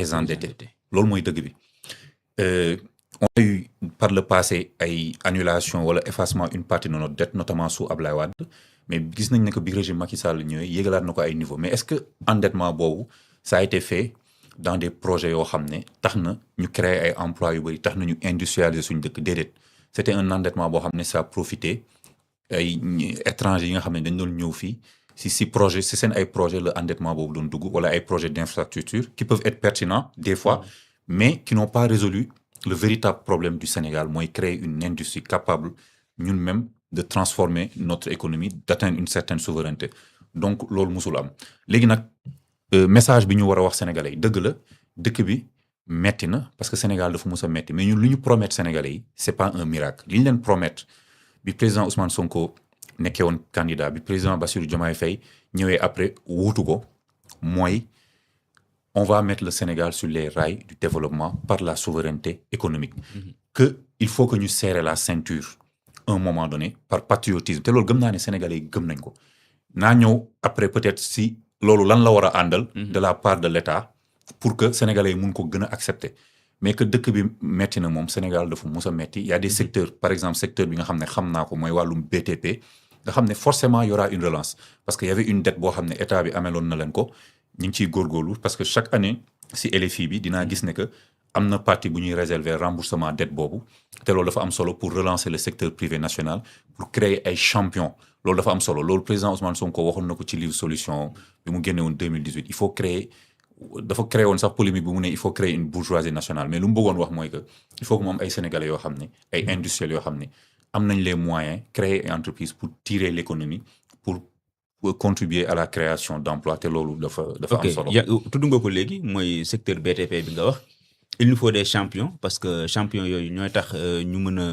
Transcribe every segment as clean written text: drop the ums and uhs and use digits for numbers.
très endettés loolu mooy dëgg bi on a eu par le passé ay annulation wala effacement une partie de notre dette notamment sous Ablaye Wade mais gis nañ ne que bi régime Macky Sall ñëwee yégalaat na ko ay niveau mais est-ce que endettement boobu ça a été fait dans des projets yoo xam ne tax na ñu créer ay emplois yu bëri tax na ñu industrialiser suñu dëkk déedéet c'était un endettement boo xam ne ça a profité ay étrangers yi nga xam ne dañ doon ñëw fii si projet si seen ay projet le endettement boobu doon dugg wala ay projets d'infrastructure qui peuvent être pertinents des fois mais qui n'ont pas résolu le véritable problème du Sénégal mooy créer une industrie capable ñun même de transformer notre économie d'atteindre une certaine souveraineté donc loolu musul am léegi nag message bi ñu war a wax sénégalais yi dëgg la dëkk bi metti na parce que Sénégal dafa mus a metti mais ñun lu ñu promettre sénégalais yi c'est pas un miracle li ñu leen promettre bi président Ousmane Sonko nekkee woon candidat bi président Bassirou Diomaye Faye ñëwee après wuutu ko mooy on va mettre le Sénégal sur les rails du développement par la souveraineté économique que il faut que ñu serrer la ceinture un moment donné par patriotisme te loolu gëm naa ne sénégalais yi gëm nañ ko naa ñëw après peut-être si loolu lan la war a àndal de la part de l'État pour que sénégalais yi mun ko gën a accepter mais que dëkk bi metti na moom Sénégal dafa mus a metti il y a des secteurs par exemple secteur bi nga xam ne xam naa ko mooy wàllum BTP nga xam ne forcément y aura une relance parce que y avait une dette boo xam ne état bi ameloon na leen ko ñu ngi ciy góorgóorlu parce que chaque année si LFI bi dinaa gis ne que am na partie bu ñuy réserver remboursement dette boobu te loolu dafa am solo pour relancer le secteur privé national pour créer ay champions loolu dafa am solo loolu président Ousmane Sonko waxoon na ko ci livre solution bi mu génne woon 2018 il faut créer dafa créer woon sax polémique bi mu ne il faut créer une bourgeoisie nationale mais lu mu bëggoon wax mooy que il faut que mu am ay sénégalais yoo xam ne ay industriels yoo xam ne am nañ les moyens créer une entreprise pour tirer l'économie pour contribuer à la création d'emplois te loolu dafa am solo. tudd nga ko léegi mooy secteur BTP bi nga wax il nous faut des champions parce que champions yooyu ñooy tax ñu mën a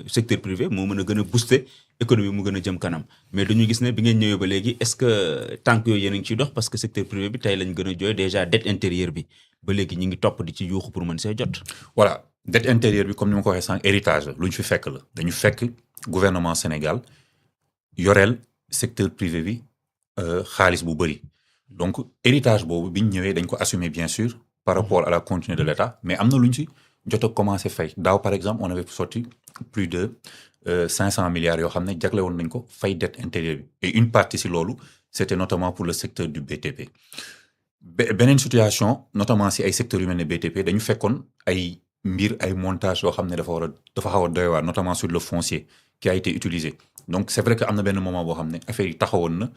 secteur privé moo mën a gën a booster économie mu gën a jëm kanam mais dañu gis ne bi ngeen ñëwee ba léegi est-ce que tànk yooyu yéen a ngi ciy dox parce que secteur privé bi tey lañ gën a jooy déjà dette intérieure bi ba léegi ñu ngi topp di ci yuuxu pour mën see jot. voilà dette intérieure bi comme ni ma ko waxee sànq héritage la lu ñu fi fekk la dañu fekk gouvernement Sénégal yoreel secteur privé bi xaalis bu bëri donc héritage boobu bi ñu ñëwee dañ ko assumer bien sûr par rapport à la continuité de l'État mais am na lu ñu si jot a commencé fay daaw par exemple on avait sorti plus de 500 milliards yoo xam ne jagle woon nañ ko fay dette intérieure bi et une partie si loolu c'était notamment pour le secteur du BTP beneen situation notamment si ay secteurs yu mel ne BTP dañu fekkoon ay mbir ay montage yoo xam ne dafa xaw a doy waar notamment sur le foncier qui a été utilisé donc c'est vrai que am na benn moment boo xam ne affaire yi taxawoon na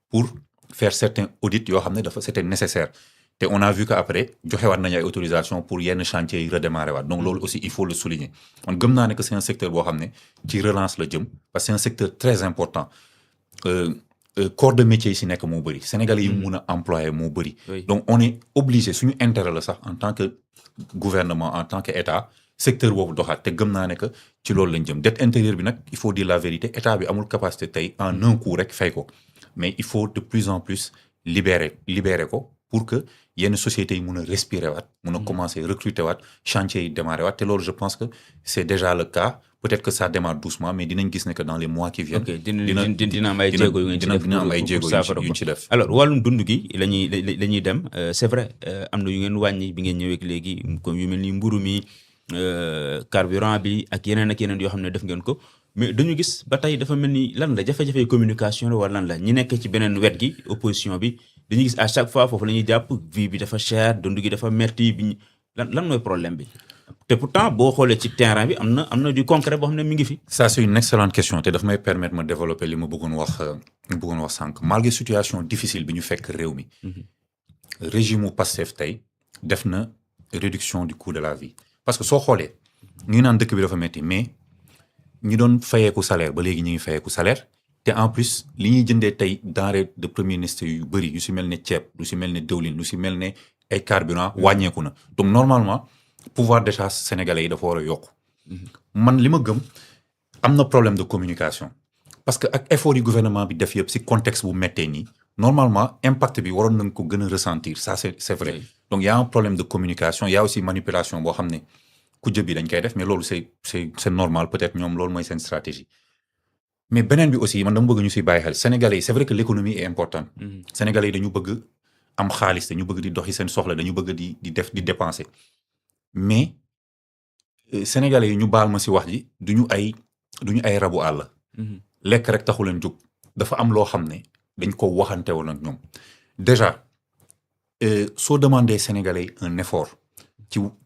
pour faire certains audits yoo xam ne c'était nécessaire te on a vu que après joxewaat nañu ay autorisation pour yenn chantiers yi redémarrer waat donc loolu aussi il faut le souligner man gëm naa ne que c'est un secteur boo xam ne ci relance la jëm parce que c'est un secteur très important corps de métier yi si nekk moo bëri Sénégalais yi mun a employer moo bëri donc on est obligé suñu intérêt la sax en tant que gouvernement en tant que état secteur boobu doxaat te gëm naa ne que ci loolu lañ jëm dette intérieure bi nag il faut dire la vérité état bi amul capacité tey en un coup rek fay ko mais il faut de plus en plus libérer ko pour que yenn sociétés yi mun a respirer waat mun a commencer recruter waat chantier yi démarrer waat te loolu je pense que c'est déjà le cas peut-être que ça démarre doucement mais dinañ gis ne que dans les mois qui viennent dina am ay jéego yu ngeen ci def alors wàllum dund gi la ñuy dem c'est vrai am na yu ngeen wàññi bi ngeen ñëwee léegi comme yu mel ni mburu mi carburant bi ak yeneen yoo xam ne def ngeen ko mais dañu gis ba tey dafa mel ni lan la jafe-jafe communication la wala lan la ñi nekk ci beneen wet gi opposition bi dañuy gis à chaque fois foofu la ñuy jàpp vie bi dafa cher dund gi dafa metti bi lan mooy problème bi te pourtant boo xoolee ci terrain bi am na du concret boo xam ne mi ngi fi. ça c'est une excellente question te daf may permettre ma développer li ma bëggoon wax sànq malgré situation difficile bi ñu fekk réew mi régime u Pastef tey def na réduction du coût de la vie parce que soo xoolee ñu ngi naan dëkk bi dafa metti mais ñi doon fayeeku salaire ba léegi ñu ngi fayeeku salaire te en plus li ñuy jëndee tey denrée de premier nécessité yu bëri yu si mel ne ceeb lu si mel ne dëwlin lu si mel ne ay carburant wàññeeku na donc normalement pouvoir d'achat sénégalais yi dafa war a yokku man li ma gëm am na problème de communication parce que ak effort yi gouvernement bi def yëpp si contexte bu méttee nii normalement impact bi waroon nañ ko gën a ressentir ça c'est vrai donc y a un problème de communication y a aussi manipulation boo xam ne kujje bi dañ koy def mais loolu c'est normal peut-être ñoom loolu mooy seen stratégie mais beneen bi aussi man dama bëgg ñu si bàyyi xel sénégalais yi c'est vrai que l'économie est importante sénégalais yi dañu bëgg am xaalis dañu bëgg di doxi seen soxla dañu bëgg di def di dépenser mais sénégalais yi ñu baal ma si wax ji duñu ay rabu àll. lekk rek taxu leen jóg dafa am loo xam ne dañ ko waxante woon ak ñoom déjà soo demandé sénégalais yi un effort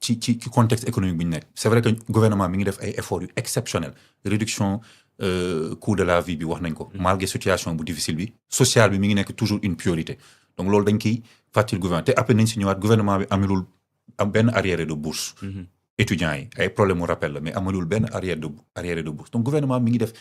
ci contexte économique bi ñu nekk c'est vrai que gouvernement mi ngi def ay efforts yu exceptionnels réduction coût de la vie bi wax nañ ko malgré situation bu difficile bi social bi mi ngi nekk toujours une priorité donc loolu dañ koy fàttali gouvernement te après nañ si ñëwaat gouvernement bi amalul am benn arriéré de bourse étudiants yi ay problème mu rappel la mais amalul benn arriéré de bourse donc gouvernement mi ngi def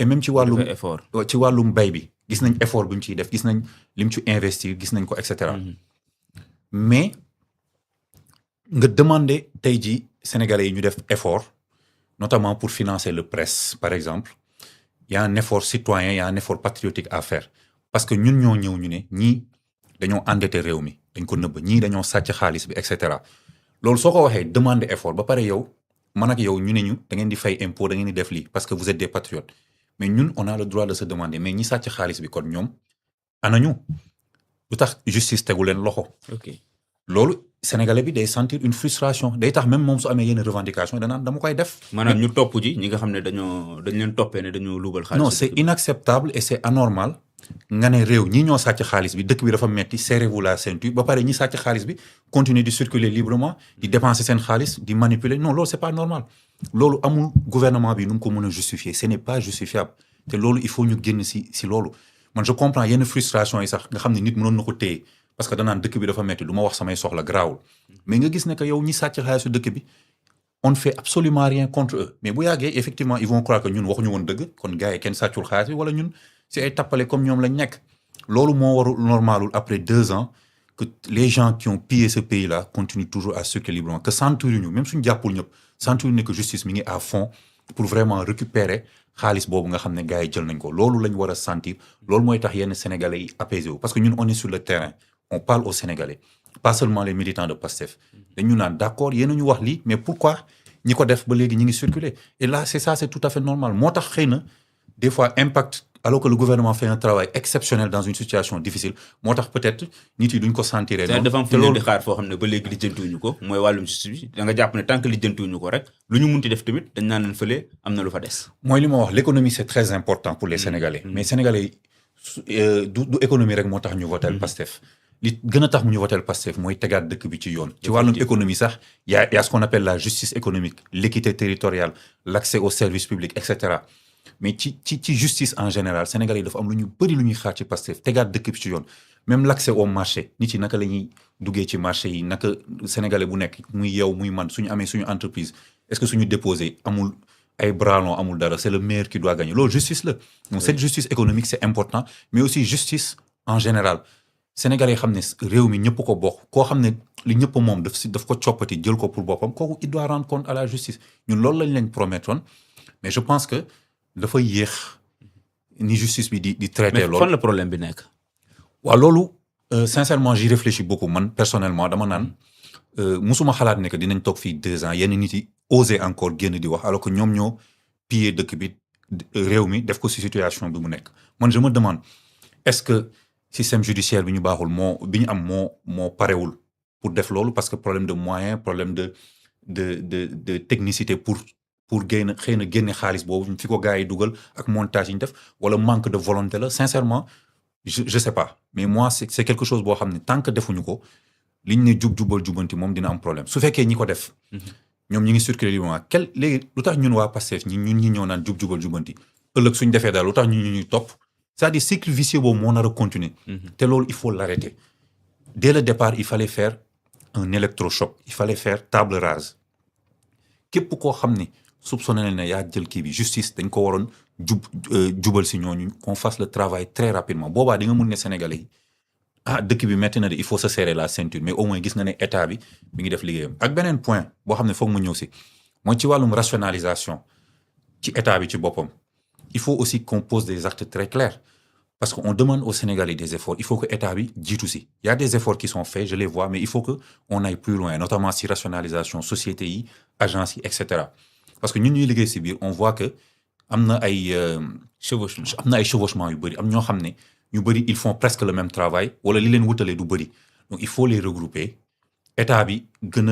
et même ci wàllum mbay bi gis nañ effort bu ñu ciy def gis nañ lim ci investir gis nañ ko et cetera mais nga demander tey jii sénégalais yi ñu def effort notamment pour financer le presse par exemple y a un effort citoyen y a un effort patriotique à faire parce que ñun ñoo ñëw ñu ne ñii dañoo endetté réew mi dañ ko nëbb ñii dañoo sàcc xaalis bi et cetera loolu soo ko waxee demander effort ba pare yow man ak yow ñu ne ñu da ngeen di fay impôt da ngeen di def lii parce que vous êtes des patriotes mais ñun on a le droit de se demander mais ñi sàcc xaalis bi kon ñoom anañu lu tax justice tegu leen loxo. loolu sénégalais bi day sentir une frustration day tax même moom su amee yenn revendication danaan dama koy def. maanaam ñu topp ji ñi nga xam ne dañ leen toppee ne dañoo luubal xaalis. non c'est inacceptable et c'est anormal nga ne réew ñi ñoo sàcc xaalis bi dëkk bi dafa metti serrez-vous la ceinture ba pare ñi sàcc xaalis bi continuer di circuler librement di dépenser seen xaalis di manipuler non loolu c'est pas normal loolu amul gouvernement bi nu mu ko mën a justifier ce n'est pas justifiable te loolu il faut ñu génn si loolu man je comprends yenn frustration yi sax nga xam ne nit mënoon na ko téye parce que danaan dëkk bi dafa metti du ma wax samay soxla garaawul mais nga gis ne que yow ñi sàcc xaalisu dëkk bi on ne fait absolument rien contre eux mais bu yàggee effectivement ils vont croire que ñun waxuñu woon dëgg kon gars yi kenn sàccul xaalis bi wala ñun si ay tappale comme ñoom lañ nekk loolu moo warul normalul après 2 ans que les gens qui ont pillé ce pays là continuent toujours à circuler librement que sentiruñu même suñu jàppul ñëpp sentiruñu ne que justice mi ngi à fond pour vraiment récupérer xaalis boobu nga xam ne gars yi jël nañ ko loolu lañ war a sentir loolu mooy tax yenn sénégalais yi apaisé wu parce que ñun on est sur le terrain on parle aux sénégalais pas seulement les militants de Pastef dañu naan d'accord yéen a ñu wax lii mais pourquoi ñi ko def ba léegi ñi ngi circuler et là c'est ça c'est tout à fait normal moo tax xëy na des fois impact alors que le gouvernement fait un travail exceptionnel dans une situation difficile moo tax peut-être nit yi duñ ko sentir noonu dafa am fu ñu di xaar foo xam ne ba léegi lijjantiwuñu ko mooy wàllum justice bi da nga jàpp ne tant que lijjantiwuñu ko rek lu ñu munti def tamit dañ naan leen fële am na lu fa des mooy li ma wax l'économie c'est très important pour les Sénégalais mais Sénégalais du économie rek moo tax ñu votel Pastef li gën a tax mu ñu votel Pastef mooy tegaat dëkk bi ci yoon ci wàllum économie sax y a ce qu'on appelle la justice économique l'équité territoriale l'accès aux services publics et cetera mais ci justice en général Sénégalais yi dafa am lu ñu bëri lu ñuy xaar ci Pastef tegaat dëkk bi ci yoon même l'accès au marché nit yi naka la ñuy duggee ci marché yi naka Sénégalais bu nekk muy yow muy man suñu amee suñu entreprise est-ce que suñu déposé amul ay bras longs amul dara c'est le meilleur qui doit gagner loolu justice la donc cette justice économique c'est important mais aussi justice en général Sénégalais yi xam ne réew mi ñëpp ko bokk koo xam ne li ñëpp moom daf ko coppati jël ko pour boppam kooku il doit rendre compte à la justice ñun loolu lañ leen promettoon mais je pense que dafa yéex ni justice bi di traiter loolu. mais fan la problème bi nekk. waaw loolu sincèrement j'y réfléchis beaucoup man personnellement dama naan musuma xalaat ne que dinañ toog fii 2 ans yenn nit yi oser encore génn di wax alors que ñoom ñoo piller dëkk bi réew mi def ko ci situation bi mu nekk man je me demande est-ce que système judiciaire bi ñu baaxul bi ñu am moo parewul pour def loolu parce que problème de moyens problème de technicité pour génn xëy na génne xaalis boobu fi ko gars yi dugal ak montage yi ñu def wala manque de volonté la sincèrement je sais pas mais moi c'est quelque chose boo xam ne tant que defuñu ko liñ ne jubal jubanti moom dina am problème su fekkee ñi ko def ñoom ñi ngi circuler librement léegi lu tax ñun waa Pastef ñun ñi ñëw naan jubal jubanti ëllëg suñ defee daal lu tax ñuy topp c'est-à-dire cycle vicieux boobu moo nar a continuer te loolu il faut l'arrêter dès le départ il fallait faire un électrochoc il fallait faire table rase képp koo xam ne soupçonné ne yaa jël kii bi justice dañ ko waroon jubal si ñooñu qu'on fasse le travail très rapidement boobaa di nga mun ne Sénégalais yi dëkk bi metti na de il faut se serrer la ceinture mais au moins gis nga ne état bi mi ngi def liggéeyam ak beneen point boo xam ne foog mu ñëw si mooy ci wàllum rationalisation ci état bi ci boppam il faut aussi qu'on pose des actes très clairs parce qu'on demande aux Sénégalais des efforts il faut que état bi jiitu si il y a des efforts qui sont faits je les vois mais il faut que on aille plus loin notamment si rationalisation sociétés yi agences yi et cetera parce que ñun ñuy liggéey si biir on voit que am na ay chevauchement yu bëri am ñoo xam ne ñu bëri ils font presque le même travail wala li leen wutalee du bëri donc il faut les regrouper état bi gën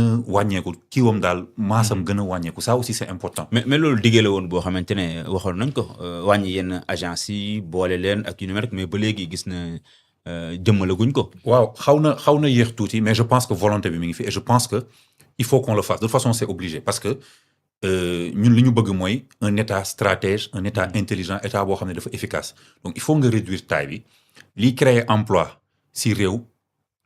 a wàññeeku kiiwam daal maasam gën a wàññeeku ça aussi c'est important. mais loolu diggee la woon boo xamante ne waxoon nañ ko wàññi yenn agence yi boole leen ak yu ni mel rek mais ba léegi gis na jëmmalaguñ ko. waaw xaw na yéex tuuti mais je pense que volonté bi mi ngi fi et je pense que il faut qu'on le fasse de toute façon c'est obligé parce que ñun li ñu bëgg mooy un état stratège un état intelligent état boo xam ne dafa efficace donc il faut nga réduire taille bi liy créer emploi si réew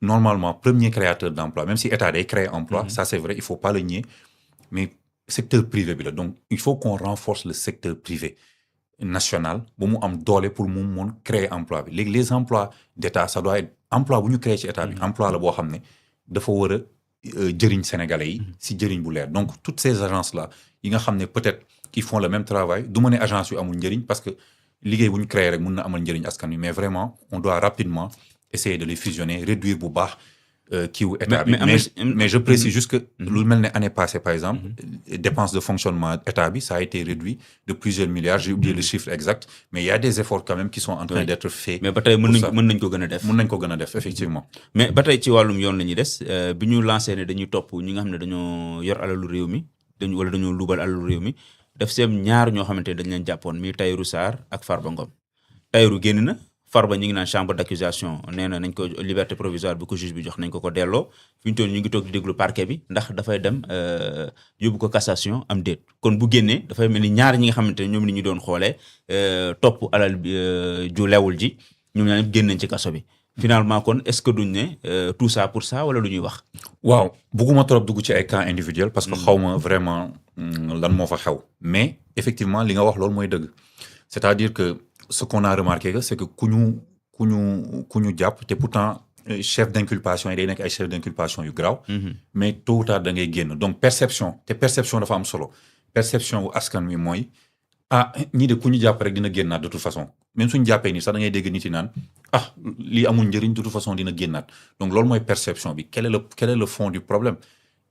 normalement premier créateur d'emploi même si état day créer emploi ça c'est vrai il faut pas le nier mais secteur privé bi la donc il faut qu'on renforce le secteur privé national ba mu am doole pour mu mun créer emploi bi léegi les emplois d'état ça doit être emploi bu ñu créer ci état bi emploi la boo xam ne dafa war a jëriñ sénégalais yi si jëriñ bu leer donc toutes ces agences là yi nga xam ne peut-être qu'ils font le même travail du ma ne agence yu amul njëriñ parce que liggéey bu ñu créer rek mun na amal njëriñ askan wi mais vraiment on doit rapidement essayer de les fusionner réduire bu baax kiiwu état bi mais je précise juste que lu mel ne année passée par exemple dépenses de fonctionnement état bi ça a été réduit de plusieurs milliards j'ai oublié le chiffre exact mais il y a des efforts quand même qui sont en train d'être faits mais ba tey mën nañ ko gën a def effectivement mais ba tey ci wàllum yoon la ñuy des bi ñu lancé ne dañuy topp ñi nga xam ne dañoo yor alalu réew mi wala dañoo luubal alalu réew mi daf seem ñaar ñoo xamante ne dañ leen jàppoon mi Tahirou Sarr ak Farba Ngom Tahirou génn na Farba ñu ngi naan chambre d'accusation nee na nañ ko liberté provisoire bu ko juge bi jox nañ ko delloo fi ñu toll ñu ngi toog di déglu parquet bi ndax dafay dem yóbbu ko cassation am déet kon bu génnee dafay mel ni ñaar ñi nga xamante ne ñoom ni ñu doon xoolee topp alal bi ju lewul ji ñoom ñaar ñëpp génn nañ ci kaso bi finalement kon est-ce que duñ ne tout ça pour ça wala lu ñuy wax. waaw bugguma trop dugg ci ay cas individuels parce que xawma vraiment lan moo fa xew mais effectivement li nga wax loolu mooy dëgg c'est-à-dire que ce qu'on a remarqué c'est que ku ñu jàpp te pourtant chef d'inculpation yi day nekk ay chef d'inculpation yu graaw mais tôt ou tard da ngay génn donc perception dafa am solo perception wu askan wi mooy ñii de ku ñu jàpp rek dina génnaat de toute façon même suñu jàppee nii sax da ngay dégg nit yi naan lii amul njëriñ de toute façon dina génnaat donc loolu mooy perception bi quel est le fond du problème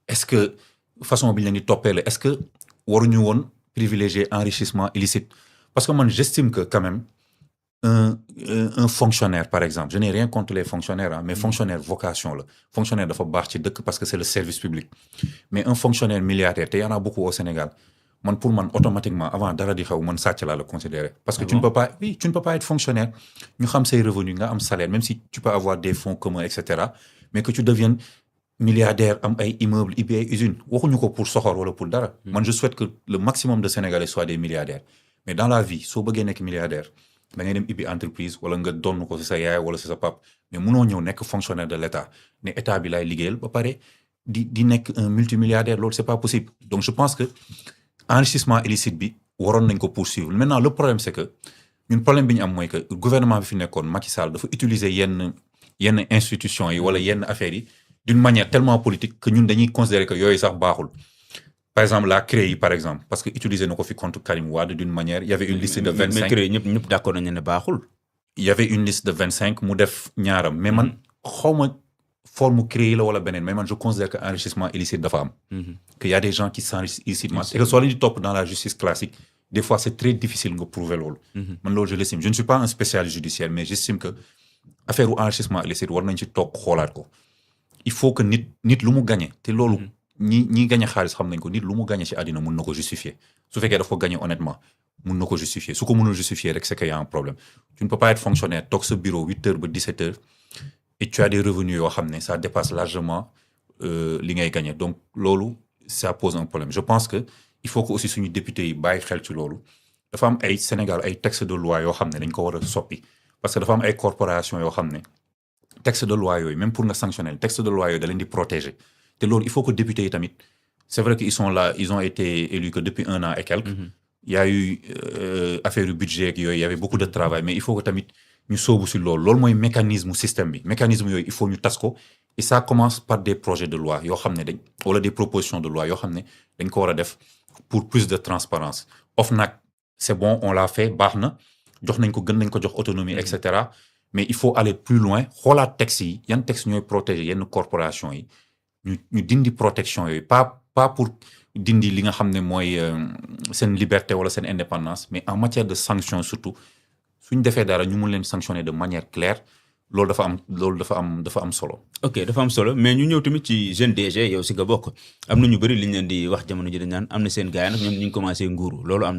est-ce que façon bi ñu leen di toppee la est-ce que waruñu woon privilégier enrichissement illicite parce que man j'estime que quand même un fonctionnaire par exemple je n'ai rien contre les fonctionnaires mais fonctionnaire vocation la fonctionnaire dafa baax ci dëkk parce que c'est le service public mais un fonctionnaire milliardaire te y en a beaucoup au Sénégal man pour man automatiquement avant dara di xew man sàcc laa la considérer parce que tu ne peux pas être fonctionnaire ñu xam say revenus nga am salaire même si tu peux avoir des fonds communs etc mais que tu deviennes milliardaire am ay immeubles ibi ay usines waxuñu ko pour soxor wala pour dara man je souhaite que le maximum de Sénégalais soient des milliardaires mais dans la vie soo bëggee nekk milliardaire da ngay dem ibbi entreprise wala nga donn ko ci sa yaay wala ci sa pap mais mënoo ñëw nekk fonctionnaire de l'État ne état bi laay liggéeyal ba pare di nekk un multimilliardaire loolu c'est pas possible donc je pense que enrichissement illicite bi waroon nañ ko poursuivre maintenant le problème c'est que ñun problème bi ñu am mooy que gouvernement bi fi nekkoon Macky Sall dafa utiliser yenn institutions yi wala yenn affaires yi d'une manière tellement politique que ñun dañuy considérer que yooyu sax baaxul par exemple la CREI par exemple parce que utiliser na ko fi contre Karim Wade d'une manière il y avait une liste de 25 mais CREI ñëpp d'accord nañu ne baaxul. il y avait une liste de 25 mu def ñaaram mais man xawma forme CREI la wala beneen mais man je considère que enrichissement illicite dafa am que y a des gens qui s'enrichissent illicitement et que soo leen di topp dans la justice classique des fois c'est très difficile nga prouver loolu man loolu je l'estime je ne suis pas un spécialiste judiciaire mais j'estime que affaire u enrichissement illicite war nañ ci toog xoolaat ko il faut que nit lu mu gagné te loolu ñi gagné xaalis xam nañ ko nit lu mu gagné ci àddina mun na ko justifier su fekkee daf ko gagné honnêtement mun na ko justifier su ko mënul justifier rek c'est qu'il y a un problème tu ne peux pas être fonctionnaire toog sa bureau 8 heures ba 17 heures et tu as des revenus yoo xam ne ça dépasse largement li ngay gagné donc loolu ça pose un problème je pense que il faut que aussi suñu député yi bàyyi xel ci loolu dafa am ay Sénégal ay textes de loi yoo xam ne dañ ko war a soppi parce que dafa am ay corporations yoo xam ne texte de loi yooyu même pour nga sanctionner texte de loi yooyu da leen di protéger te loolu il faut que députés yi tamit c'est vrai que ils sont là ils ont été élus que depuis 1 an et quelques il y a eu affaire yu budget ak yooyu il y avait beaucoup de travail mais il faut que tamit ñu soobu si loolu mooy mécanisme système bi mécanisme yooyu il faut ñu tas ko et ça commence par des projets de loi yoo xam ne wala des propositions de loi yoo xam ne dañ ko war a def pour plus de transparence OFNAC c'est bon on l'a fait baax na jox nañ ko gën nañ ko jox autonomie etc mais il faut aller plus loin xoolaat textes yi yan textes ñooy protéger yenn corporation yi ñu dindi protection yooyu pas pour dindi li nga xam ne mooy seen liberté wala seen indépendance mais en matière de sanction surtout suñ defee dara ñu mun leen sanctionner de manière claire loolu dafa am solo. ok dafa am solo mais ñu ñëw tamit ci jeune DG yow si nga bokk am na ñu bëri li ñu leen di wax jamono ji dañ naan am na seen gars yi nag ñoom ñu ngi commencé nguuru loolu am na